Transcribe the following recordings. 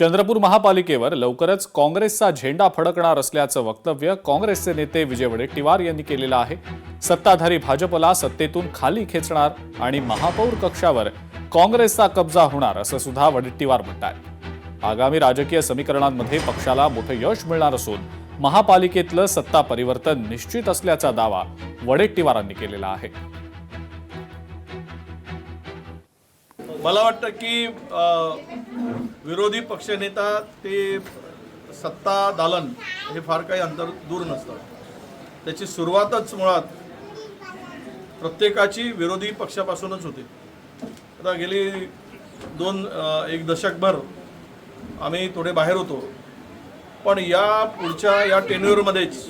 चंद्रपूर महापालिकेवर लवकरच काँग्रेसचा झेंडा फडकणार असल्याचं वक्तव्य काँग्रेसचे नेते विजय वडेट्टीवार यांनी केलेलं आहे। सत्ताधारी भाजपला सत्तेतून खाली खेचणार आणि महापौर कक्षावर काँग्रेसचा कब्जा होणार असं सुद्धा वडेट्टीवार म्हणतात। आगामी राजकीय समीकरणांमध्ये पक्षाला मोठं यश मिळणार असून महापालिकेतलं सत्ता परिवर्तन निश्चित असल्याचा दावा वडेट्टीवारांनी केलेला आहे। मला वाटतं की विरोधी पक्षनेता ते सत्ता दालन हे फार काही अंतर दूर नसतं। त्याची सुरुवातच मुळात प्रत्येकाची विरोधी पक्षापासूनच होते। आता गेली एक दशकभर आम्ही थोडे बाहेर होतो, पण या पुढच्या या टेन्युअरमध्येच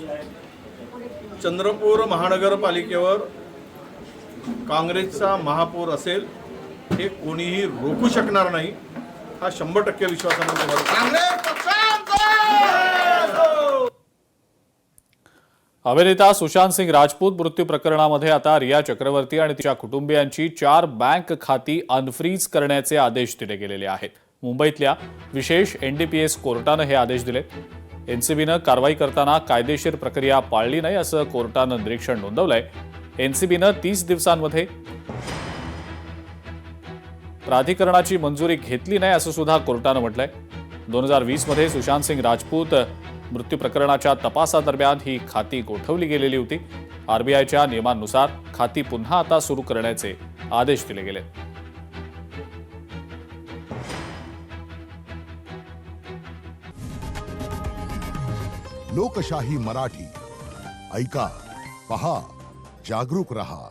चंद्रपूर महानगरपालिकेवर काँग्रेसचा महापौर असेल हे कोणीही रोखू शकणार नाही, हा 100% विश्वासाने। अभिनेता सुशांत सिंग राजपूत मृत्यू प्रकरणामध्ये आता रिया चक्रवर्ती आणि तिच्या कुटुंबियांची 4 बँक खाती अनफ्रीज करण्याचे आदेश दिले गेलेले आहेत। मुंबईतल्या विशेष एनडीपीएस कोर्टानं हे आदेश दिले। एनसीबीनं कारवाई करताना कायदेशीर प्रक्रिया पाळली नाही असं कोर्टानं निरीक्षण नोंदवलंय। एनसीबीनं 30 दिवसांमध्ये प्राधिकरणाची मंजुरी घेतली नाही असं सुद्धा कोर्टानं म्हटलंय। 2020 मध्ये सुशांत सिंग राजपूत मृत्यू प्रकरणाच्या तपासादरम्यान ही खाती गोठवली गेलेली होती। आरबीआयच्या नियमांनुसार खाती पुन्हा आता सुरू करण्याचे आदेश दिले गेले। लोकशाही मराठी ऐका, पहा, जागरूक रहा।